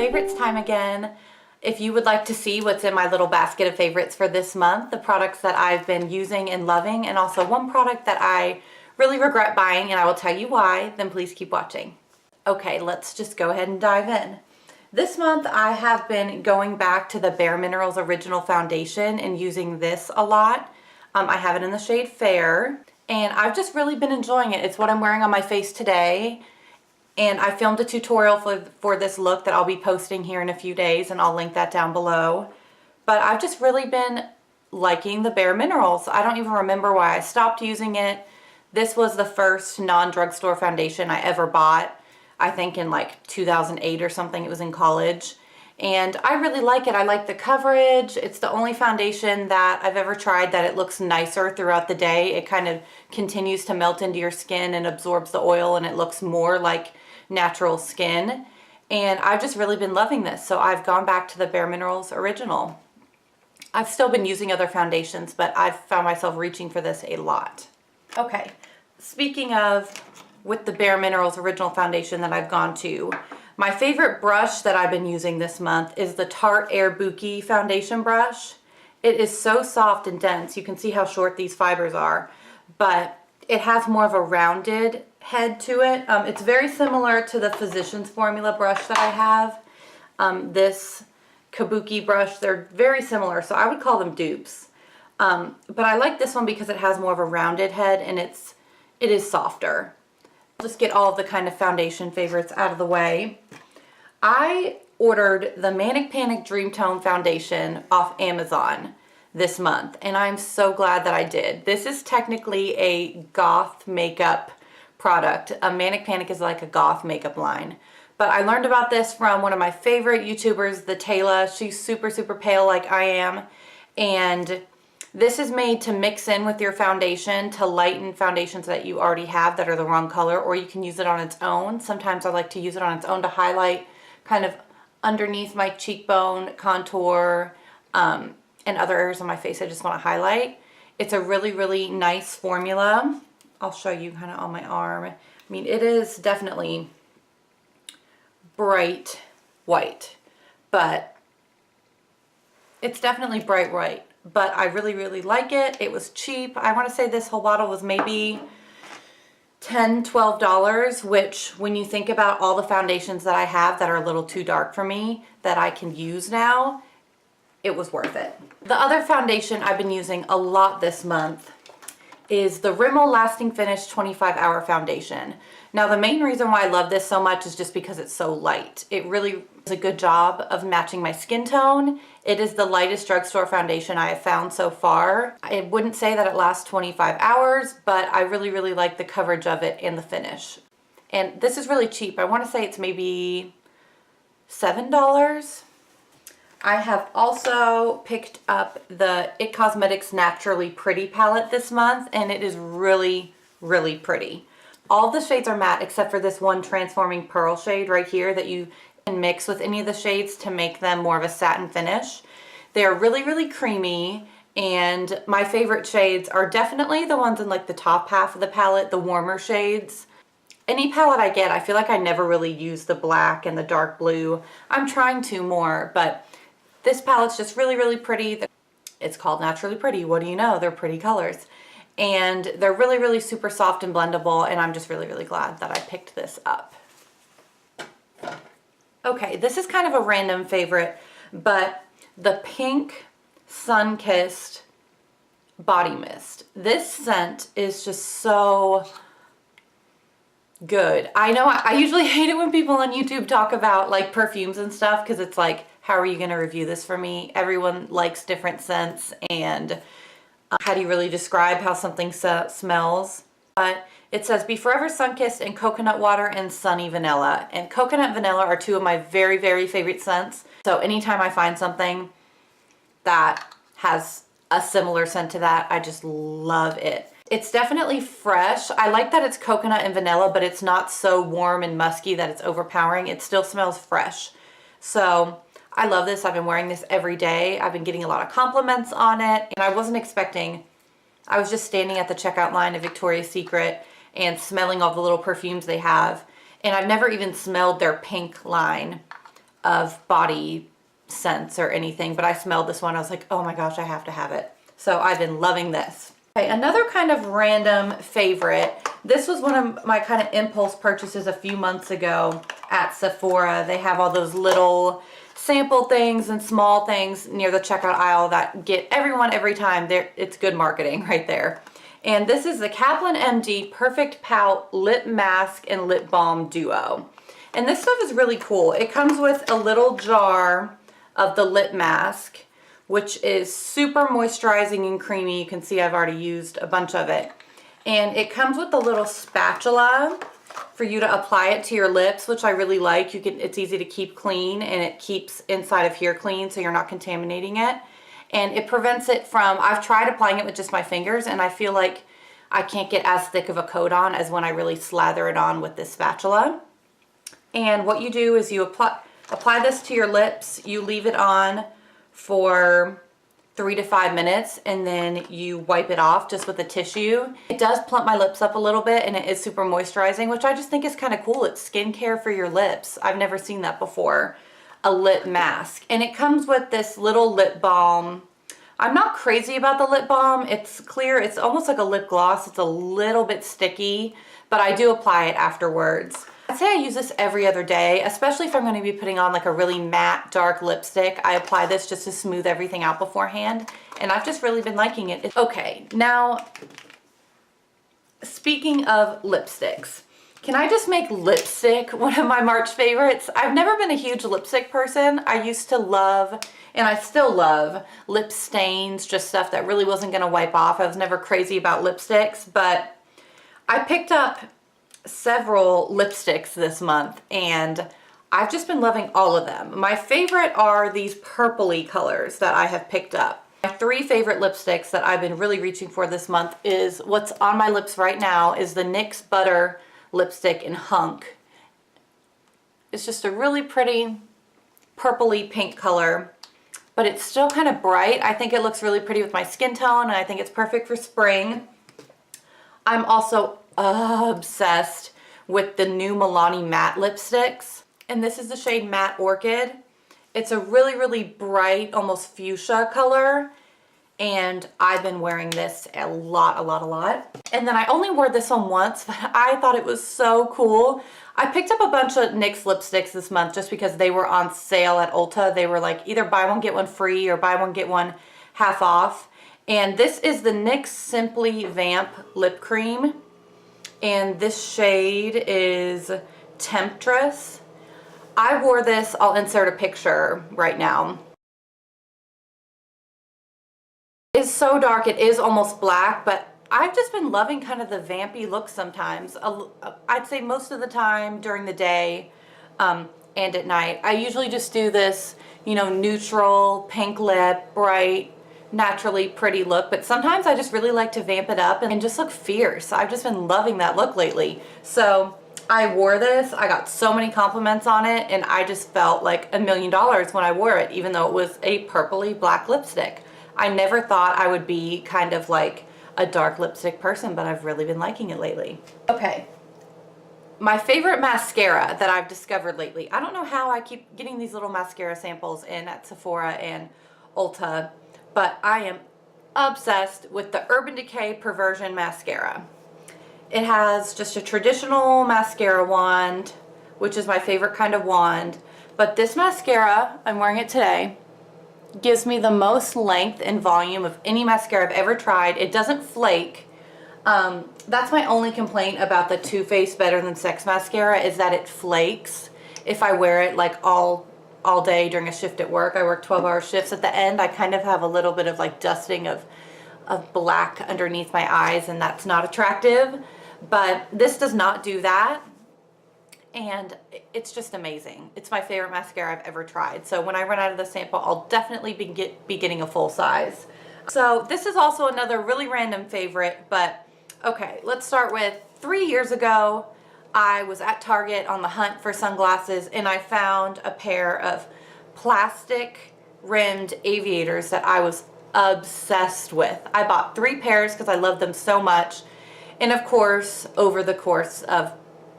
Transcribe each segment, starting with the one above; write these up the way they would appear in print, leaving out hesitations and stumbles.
favorites time again. If you would like to see what's in my little basket of favorites for this month, the products that I've been using and loving, and also one product that I really regret buying and I will tell you why, then please keep watching. Okay, let's just go ahead and dive in. This month I have been going back to the Bare Minerals Original Foundation and using this a lot. I have it in the shade Fair and I've just really been enjoying it. It's what I'm wearing on my face today. And I filmed a tutorial for this look that I'll be posting here in a few days, and I'll link that down below. But I've just really been liking the Bare Minerals. I don't even remember why I stopped using it. This was the first non-drugstore foundation I ever bought. I think in like 2008 or something. It was in college. And I really like it. I like the coverage. It's the only foundation that I've ever tried that it looks nicer throughout the day. It kind of continues to melt into your skin and absorbs the oil, and it looks more like natural skin. And I've just really been loving this. So I've gone back to the Bare Minerals Original. I've still been using other foundations, but I've found myself reaching for this a lot. Okay, speaking of with the Bare Minerals Original Foundation that I've gone to, my favorite brush that I've been using this month is the Tarte Air Buki foundation brush. It is so soft and dense. You can see how short these fibers are, but it has more of a rounded head to it. It's very similar to the Physicians Formula brush that I have. This Kabuki brush, they're very similar, so I would call them dupes. But I like this one because it has more of a rounded head and it is softer. I'll just get all of the kind of foundation favorites out of the way. I ordered the Manic Panic Dream Tone foundation off Amazon this month, and I'm so glad that I did. This is technically a goth makeup product. Manic Panic is like a goth makeup line. But I learned about this from one of my favorite YouTubers, the Taylor. She's super, super pale like I am. And this is made to mix in with your foundation to lighten foundations that you already have that are the wrong color, or you can use it on its own. Sometimes I like to use it on its own to highlight kind of underneath my cheekbone contour and other areas on my face I just want to highlight. It's a really, really nice formula. I'll show you kind of on my arm. I mean, it is definitely bright white, but it's definitely bright white. But I really, really like it. It was cheap. I want to say this whole bottle was maybe $10, $12, which when you think about all the foundations that I have that are a little too dark for me that I can use now, it was worth it. The other foundation I've been using a lot this month is the Rimmel Lasting Finish 25-Hour Foundation. Now the main reason why I love this so much is just because it's so light. It really does a good job of matching my skin tone. It is the lightest drugstore foundation I have found so far. I wouldn't say that it lasts 25 hours, but I really, really like the coverage of it and the finish. And this is really cheap. I want to say it's maybe $7. I have also picked up the IT Cosmetics Naturally Pretty palette this month, and it is really, really pretty. All the shades are matte except for this one Transforming Pearl shade right here that you can mix with any of the shades to make them more of a satin finish. They're really, really creamy, and my favorite shades are definitely the ones in like the top half of the palette, the warmer shades. Any palette I get, I feel like I never really use the black and the dark blue. I'm trying to more, but this palette's just really, really pretty. It's called Naturally Pretty. What do you know? They're pretty colors. And they're really, really super soft and blendable, and I'm just really, really glad that I picked this up. Okay, this is kind of a random favorite, but the Pink Sun-Kissed Body Mist. This scent is just so good. I know I usually hate it when people on YouTube talk about like perfumes and stuff, because it's like, how are you going to review this for me? Everyone likes different scents, and how do you really describe how something smells? But it says, be forever sun-kissed in coconut water and sunny vanilla. And coconut and vanilla are two of my very, very favorite scents. So anytime I find something that has a similar scent to that, I just love it. It's definitely fresh. I like that it's coconut and vanilla, but it's not so warm and musky that it's overpowering. It still smells fresh. So I love this. I've been wearing this every day. I've been getting a lot of compliments on it, and I wasn't expecting. I was just standing at the checkout line of Victoria's Secret and smelling all the little perfumes they have, and I've never even smelled their pink line. of body scents or anything, but I smelled this one. I was like, oh my gosh, I have to have it. So I've been loving this. Okay, another kind of random favorite. This was one of my kind of impulse purchases a few months ago at Sephora. They have all those little sample things and small things near the checkout aisle that get everyone every time. It's good marketing right there. And this is the Kaplan MD Perfect Pout Lip Mask and Lip Balm Duo. And this stuff is really cool. It comes with a little jar of the lip mask, which is super moisturizing and creamy. You can see I've already used a bunch of it. And it comes with a little spatula for you to apply it to your lips, which I really like. It's easy to keep clean, and it keeps inside of here clean so you're not contaminating it. And it prevents it from, I've tried applying it with just my fingers, and I feel like I can't get as thick of a coat on as when I really slather it on with this spatula. And what you do is you apply this to your lips, you leave it on for 3 to 5 minutes, and then you wipe it off just with a tissue. It does plump my lips up a little bit, and it is super moisturizing, which I just think is kind of cool. It's skincare for your lips. I've never seen that before, a lip mask. And it comes with this little lip balm. I'm not crazy about the lip balm. It's clear. It's almost like a lip gloss. It's a little bit sticky, but I do apply it afterwards. I'd say I use this every other day, especially if I'm going to be putting on like a really matte dark lipstick. I apply this just to smooth everything out beforehand, and I've just really been liking it. Okay, now speaking of lipsticks, can I just make lipstick one of my March favorites? I've never been a huge lipstick person. I used to love, and I still love, lip stains, just stuff that really wasn't going to wipe off. I was never crazy about lipsticks, but I picked up several lipsticks this month, and I've just been loving all of them. My favorite are these purpley colors that I have picked up. My 3 favorite lipsticks that I've been really reaching for this month is what's on my lips right now is the NYX Butter lipstick in Hunk. It's just a really pretty purpley pink color, but it's still kind of bright. I think it looks really pretty with my skin tone, and I think it's perfect for spring. I'm also obsessed with the new Milani matte lipsticks, and this is the shade Matte Orchid. It's a really, really bright, almost fuchsia color, and I've been wearing this a lot. And then I only wore this one once, but I thought it was so cool. I picked up a bunch of NYX lipsticks this month just because they were on sale at Ulta. They were like either buy one get one free or buy one get one half off. And this is the NYX Simply Vamp lip cream, and this shade is Temptress. I wore this, I'll insert a picture right now. It's so dark, it is almost black, but I've just been loving kind of the vampy look sometimes. I'd say most of the time during the day and at night. I usually just do this, you know, neutral, pink lip, bright, naturally pretty look, but sometimes I just really like to vamp it up and just look fierce. I've just been loving that look lately. So I wore this, I got so many compliments on it, and I just felt like $1 million when I wore it, even though it was a purpley black lipstick. I never thought I would be kind of like a dark lipstick person, but I've really been liking it lately. Okay, my favorite mascara that I've discovered lately. I don't know how I keep getting these little mascara samples in at Sephora and Ulta, but I am obsessed with the Urban Decay Perversion Mascara. It has just a traditional mascara wand, which is my favorite kind of wand, but this mascara, I'm wearing it today, gives me the most length and volume of any mascara I've ever tried. It doesn't flake. That's my only complaint about the Too Faced Better Than Sex mascara, is that it flakes if I wear it like all day during a shift at work. I work 12-hour shifts. At the end, I kind of have a little bit of like dusting of black underneath my eyes, and that's not attractive. But this does not do that, and it's just amazing. It's my favorite mascara I've ever tried. So when I run out of the sample, I'll definitely be getting a full size. So this is also another really random favorite, but okay, let's start with 3 years ago. I was at Target on the hunt for sunglasses, and I found a pair of plastic rimmed aviators that I was obsessed with. I bought 3 pairs because I love them so much. And of course, over the course of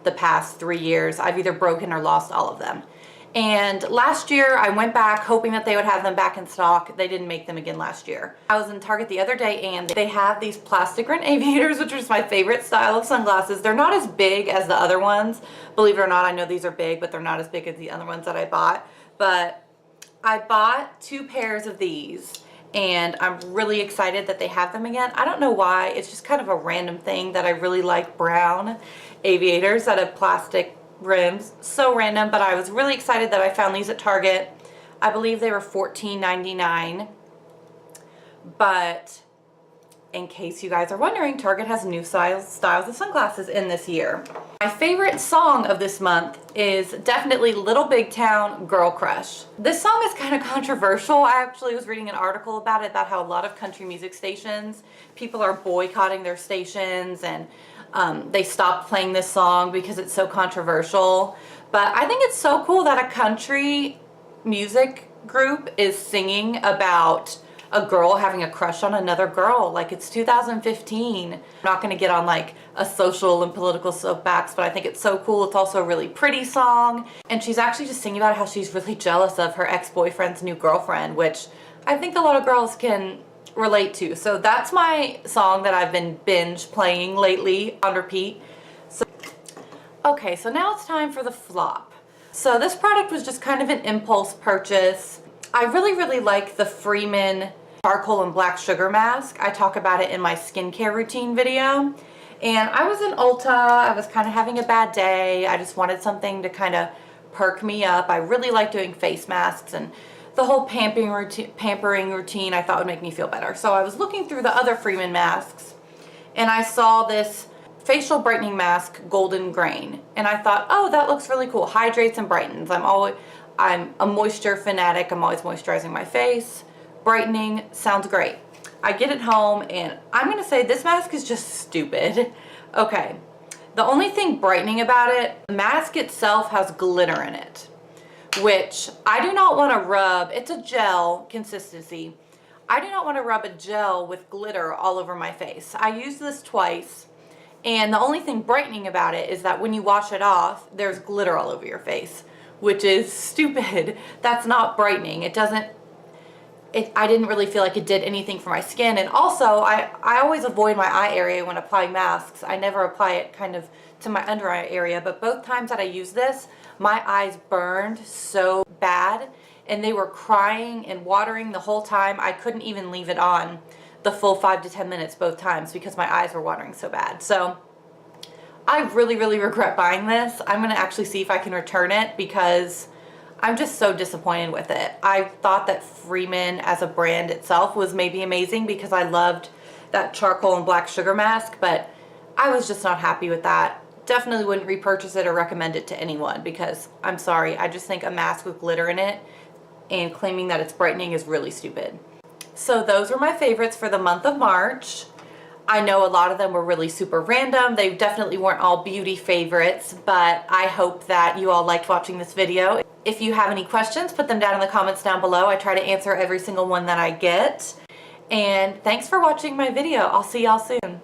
the past 3 years, I've either broken or lost all of them. And last year I went back hoping that they would have them back in stock. They didn't make them again last year. I was in Target the other day and they have these plastic rim aviators, which is my favorite style of sunglasses. They're not as big as the other ones. Believe it or not, I know these are big, but they're not as big as the other ones that I bought. But I bought 2 pairs of these and I'm really excited that they have them again. I don't know why. It's just kind of a random thing that I really like brown aviators that have plastic rims. So random, but I was really excited that I found these at Target. I believe they were $14.99. But in case you guys are wondering, Target has new styles of sunglasses in this year. My favorite song of this month is definitely Little Big Town, Girl Crush. This song is kind of controversial. I actually was reading an article about it, about how a lot of country music stations, people are boycotting their stations and they stopped playing this song because it's so controversial. But I think it's so cool that a country music group is singing about a girl having a crush on another girl. Like, it's 2015. I'm not gonna get on like a social and political soapbox, but I think it's so cool. It's also a really pretty song. And she's actually just singing about how she's really jealous of her ex-boyfriend's new girlfriend, which I think a lot of girls can relate to. So that's my song that I've been binge playing lately on repeat. So, okay, so now it's time for the flop. So this product was just kind of an impulse purchase. I really like the Freeman charcoal and black sugar mask. I talk about it in my skincare routine video. And I was in Ulta, I was kind of having a bad day. I just wanted something to kind of perk me up. I really like doing face masks, and the whole pampering routine I thought would make me feel better. So I was looking through the other Freeman masks and I saw this facial brightening mask, Golden Grain. And I thought, oh, that looks really cool. Hydrates and brightens. I'm a moisture fanatic. I'm always moisturizing my face. Brightening sounds great. I get it home and I'm gonna say this mask is just stupid. Okay, the only thing brightening about it, the mask itself has glitter in it, which I do not want to rub. It's a gel consistency. I do not want to rub a gel with glitter all over my face. I used this twice, and the only thing brightening about it is that when you wash it off, there's glitter all over your face, which is stupid. That's not brightening. I didn't really feel like it did anything for my skin. And also, I always avoid my eye area when applying masks. I never apply it kind of to my under eye area, but both times that I used this, my eyes burned so bad and they were crying and watering the whole time. I couldn't even leave it on the full 5 to 10 minutes both times because my eyes were watering so bad. So I really regret buying this. I'm gonna actually see if I can return it because I'm just so disappointed with it. I thought that Freeman as a brand itself was maybe amazing because I loved that charcoal and black sugar mask, but I was just not happy with that. Definitely wouldn't repurchase it or recommend it to anyone because I'm sorry, I just think a mask with glitter in it and claiming that it's brightening is really stupid. So those were my favorites for the month of March. I know a lot of them were really super random. They definitely weren't all beauty favorites, but I hope that you all liked watching this video. If you have any questions, put them down in the comments down below. I try to answer every single one that I get. And thanks for watching my video. I'll see y'all soon.